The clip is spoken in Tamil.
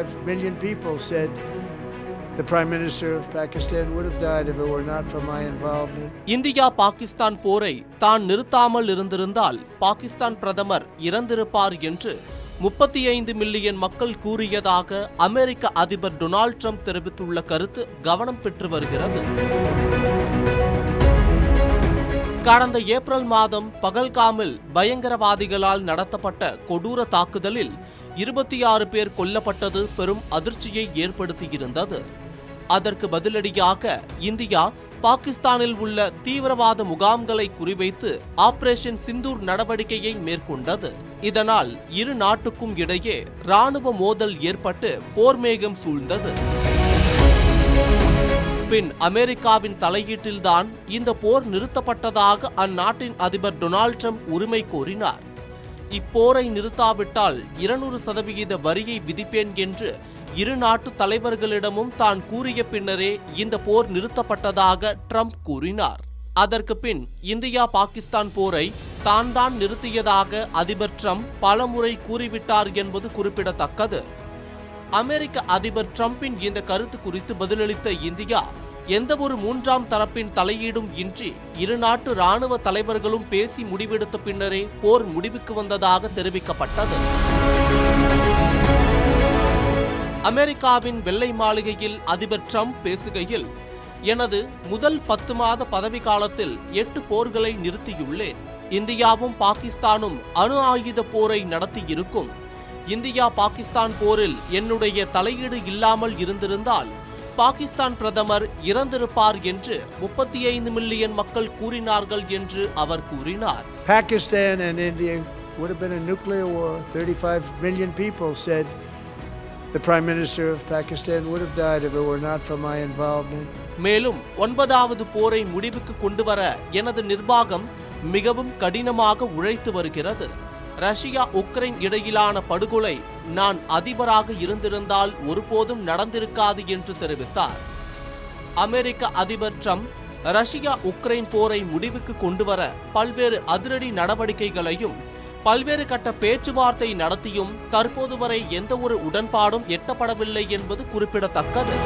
35 million people said the Prime Minister of Pakistan would have died if it were not for my involvement. India Pakistan போரை தான் நிறுத்தாமல் இருந்திருந்தால் பாகிஸ்தான் பிரதமர் இறந்திருப்பார் என்று 35 மில்லியன் மக்கள் கூறியதாக அமெரிக்க அதிபர் டொனால்ட் ட்ரம்ப் தெரிவித்துள்ள கருத்து கவனம் பெற்று வருகிறது. கடந்த ஏப்ரல் மாதம் பகல்காமில் பயங்கரவாதிகளால் நடத்தப்பட்ட கொடூர தாக்குதலில் 26 பேர் கொல்லப்பட்டது பெரும் அதிர்ச்சியை ஏற்படுத்தியிருந்தது. அதற்கு பதிலடியாக இந்தியா பாகிஸ்தானில் உள்ள தீவிரவாத முகாம்களை குறிவைத்து ஆபரேஷன் சிந்தூர் நடவடிக்கையை மேற்கொண்டது. இதனால் இரு நாட்டுக்கும் இடையே ராணுவ மோதல் ஏற்பட்டு போர் மேகம் சூழ்ந்தது. பின் அமெரிக்காவின் தலையீட்டில்தான் இந்த போர் நிறுத்தப்பட்டதாக அந்நாட்டின் அதிபர் டொனால்ட் ட்ரம்ப் உரிமை கோரினார். இப்போரை நிறுத்தாவிட்டால் 200% வரியை விதிப்பேன் என்று இரு நாட்டு தலைவர்களிடமும் தான் கூறிய பின்னரே இந்த போர் நிறுத்தப்பட்டதாக ட்ரம்ப் கூறினார். அதற்கு பின் இந்தியா பாகிஸ்தான் போரை தான் நிறுத்தியதாக அதிபர் ட்ரம்ப் பலமுறை கூறிவிட்டார் என்பது குறிப்பிடத்தக்கது. அமெரிக்க அதிபர் ட்ரம்பின் இந்த கருத்து குறித்து பதிலளித்த இந்தியா, எந்தவொரு மூன்றாம் தரப்பின் தலையீடும் இன்றி இரு நாட்டு ராணுவ தலைவர்களும் பேசி முடிவெடுத்த பின்னரே போர் முடிவுக்கு வந்ததாக தெரிவிக்கப்பட்டது. அமெரிக்காவின் வெள்ளை மாளிகையில் அதிபர் ட்ரம்ப் பேசுகையில், எனது முதல் 10 மாத பதவி காலத்தில் 8 போர்களை நிறுத்தியுள்ளேன். இந்தியாவும் பாகிஸ்தானும் அணு ஆயுத போரை நடத்தியிருக்கும். இந்தியா பாகிஸ்தான் போரில் என்னுடைய தலையீடு இல்லாமல் இருந்திருந்தால் பாகிஸ்தான் பிரதமர் இறந்திருப்பார் என்று 35 மில்லியன் மக்கள் கூறினார்கள் என்று அவர் கூறினார். Pakistan and India would have been a nuclear war. 35 million people said the Prime Minister of Pakistan would have died if it were not for my involvement. மேலும் 9வது போரை முடிவுக்கு கொண்டு வர எனது நிர்வாகம் மிகவும் கடினமாக உழைத்து வருகிறது. ரஷ்யா உக்ரைன் இடையிலான படுகொலை நான் அதிபராக இருந்திருந்தால் ஒருபோதும் நடந்திருக்காது என்று தெரிவித்தார். அமெரிக்க அதிபர் ட்ரம்ப் ரஷ்யா உக்ரைன் போரை முடிவுக்கு கொண்டுவர பல்வேறு அதிரடி நடவடிக்கைகளையும் பல்வேறு கட்ட பேச்சுவார்த்தை நடத்தியும் தற்போது வரை எந்த ஒரு உடன்பாடும் எட்டப்படவில்லை என்பது குறிப்பிடத்தக்கது.